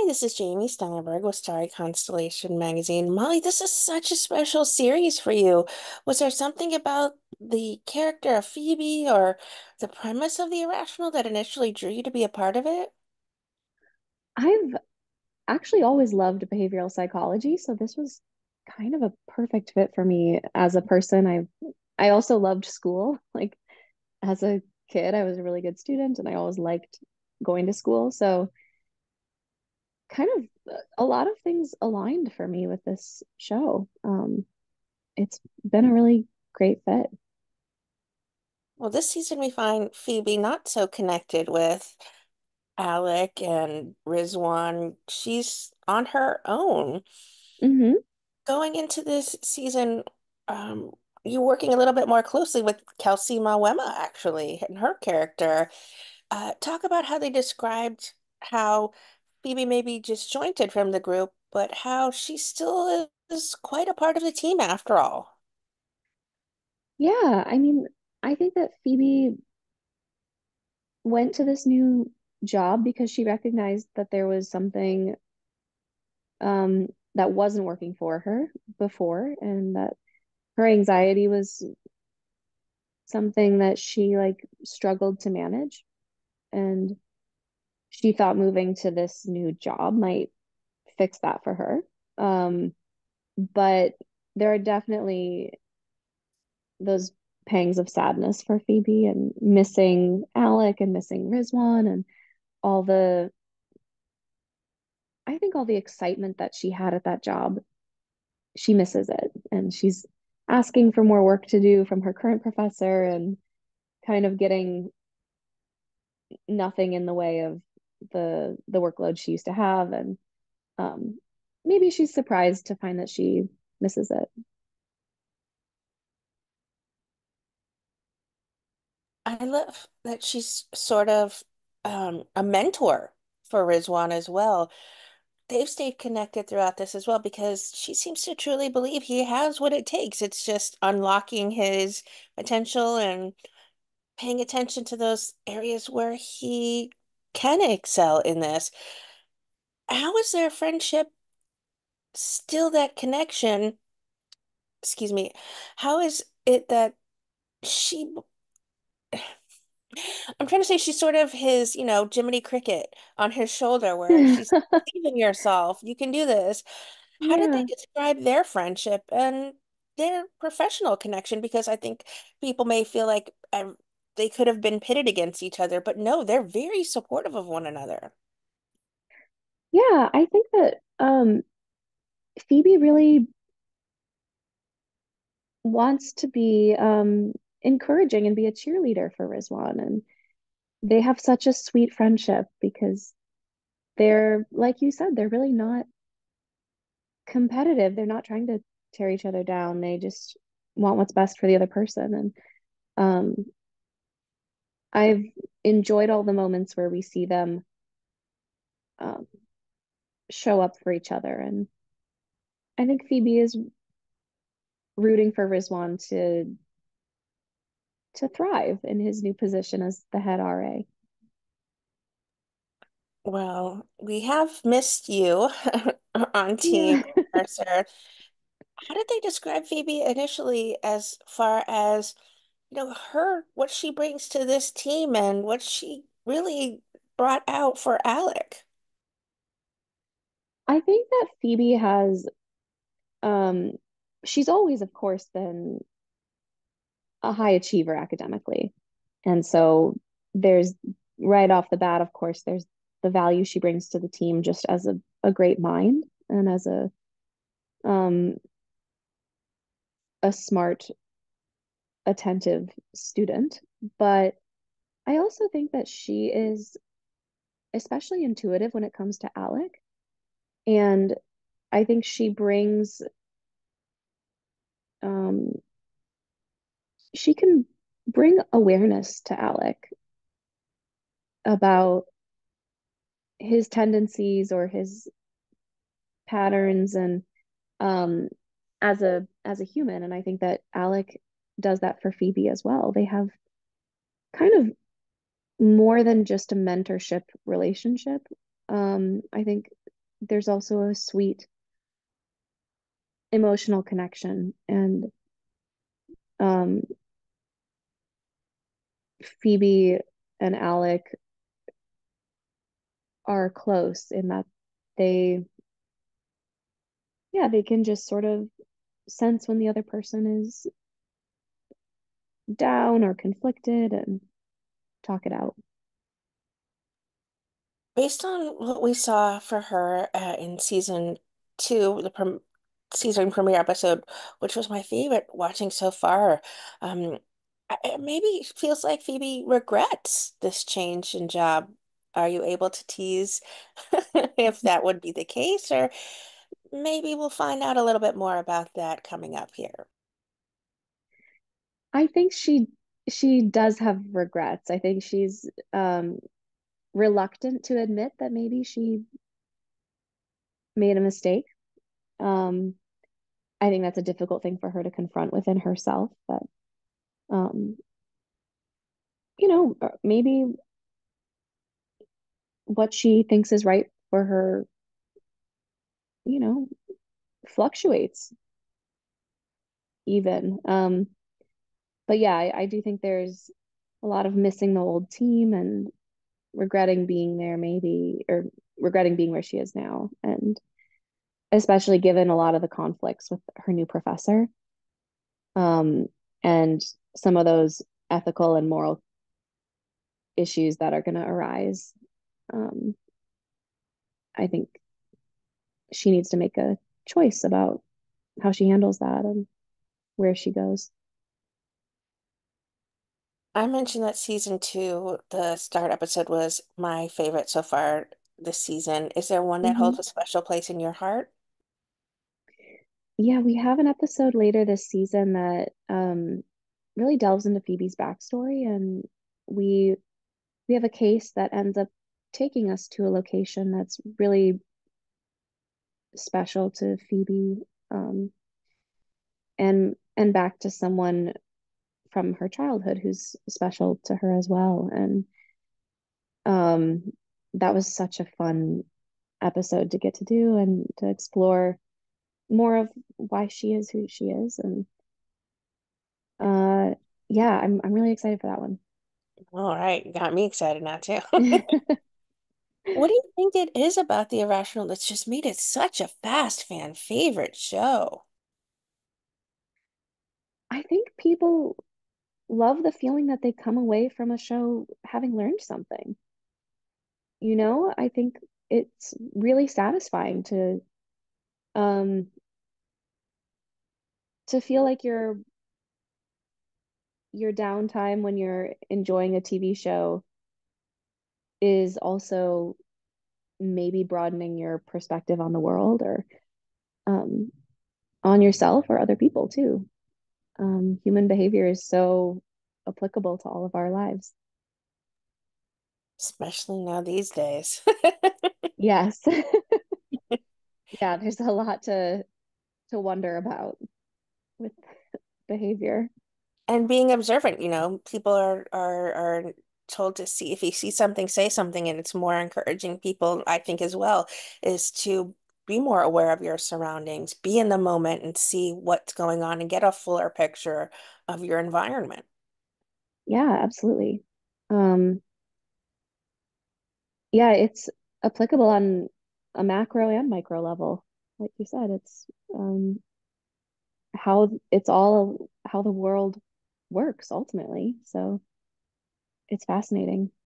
Hi, this is Jamie Steinberg with Starry Constellation Magazine. Molly, this is such a special series for you. Was there something about the character of Phoebe or the premise of the Irrational that initially drew you to be a part of it? I've actually always loved behavioral psychology, so this was kind of a perfect fit for me as a person. I also loved school. Like as a kid, I was a really good student and I always liked going to school. So kind of a lot of things aligned for me with this show. It's been a really great fit. Well, this season we find Phoebe not so connected with Alec and Rizwan. She's on her own. Hmm. Going into this season, you're working a little bit more closely with Kelsey Mawema, actually, and her character. Talk about how they described how Phoebe may be disjointed from the group, but how she still is quite a part of the team after all. Yeah, I mean, I think that Phoebe went to this new job because she recognized that there was something that wasn't working for her before, and that her anxiety was something that she like struggled to manage. And she thought moving to this new job might fix that for her. Um, but there are definitely those pangs of sadness for Phoebe and missing Alec and missing Rizwan and all the, I think all the excitement that she had at that job, she misses it. And she's asking for more work to do from her current professor and kind of getting nothing in the way of the workload she used to have. And um, maybe she's surprised to find that she misses it. I love that she's sort of a mentor for Rizwan as well. They've stayed connected throughout this as well because she seems to truly believe he has what it takes. It's just unlocking his potential and paying attention to those areas where he can excel in this. How is their friendship still that connection? Excuse me. How is it that she, I'm trying to say she's sort of his, Jiminy Cricket on his shoulder where she's believe in yourself. You can do this. How did they Yeah. describe their friendship and their professional connection? Because I think people may feel like they could have been pitted against each other, but no, they're very supportive of one another. Yeah, I think that Phoebe really wants to be encouraging and be a cheerleader for Rizwan. And they have such a sweet friendship because they're, like you said, they're really not competitive. They're not trying to tear each other down. They just want what's best for the other person. And um, I've enjoyed all the moments where we see them um, show up for each other. And I think Phoebe is rooting for Rizwan to thrive in his new position as the head RA. Well, we have missed you on Yeah. Team Mercer. How did they describe Phoebe initially as far as, her, what she brings to this team and what she really brought out for Alec? I think that Phoebe has um she's always of course been a high achiever academically. And so there's right off the bat, of course, there's the value she brings to the team just as a great mind and as um a smart, attentive student. But I also think that she is especially intuitive when it comes to Alec. And I think um she can bring awareness to Alec about his tendencies or his patterns and um as a human. And I think that Alec does that for Phoebe as well. They have kind of more than just a mentorship relationship. I think there's also a sweet emotional connection. And um, Phoebe and Alec are close in that they, yeah, they can just sort of sense when the other person is down or conflicted and talk it out. Based on what we saw for her in season two, season premiere episode, which was my favorite watching so far, um, it maybe feels like Phoebe regrets this change in job. Are you able to tease if that would be the case, or maybe we'll find out a little bit more about that coming up here? I think she does have regrets. I think she's reluctant to admit that maybe she made a mistake. Um, I think that's a difficult thing for her to confront within herself. But um, maybe what she thinks is right for her, you know, fluctuates even. But yeah, I do think there's a lot of missing the old team and regretting being there, maybe, or regretting being where she is now. And especially given a lot of the conflicts with her new professor, um, and some of those ethical and moral issues that are going to arise. Um, I think she needs to make a choice about how she handles that and where she goes. I mentioned that season two, the start episode was my favorite so far this season. Is there one that holds Mhm. a special place in your heart? Yeah, we have an episode later this season that really delves into Phoebe's backstory, and we we have a case that ends up taking us to a location that's really special to Phoebe, and back to someone from her childhood who's special to her as well. And um, that was such a fun episode to get to do and to explore more of why she is who she is. And uh, yeah, I'm really excited for that one. All right, you got me excited now too. What do you think it is about the Irrational that's just made it such a fast fan favorite show? I think people love the feeling that they come away from a show having learned something. I think it's really satisfying um to feel like your downtime when you're enjoying a TV show is also maybe broadening your perspective on the world or um on yourself or other people too. Human behavior is so applicable to all of our lives. Especially now these days. Yes. Yeah, there's a lot to wonder about with behavior. And being observant, people are told to see if you see something, say something, and it's more encouraging people, I think, as well, is to be more aware of your surroundings, be in the moment and see what's going on and get a fuller picture of your environment. Yeah, absolutely. Um, yeah, it's applicable on a macro and micro level. Like you said, it's it's all how the world works ultimately. So it's fascinating.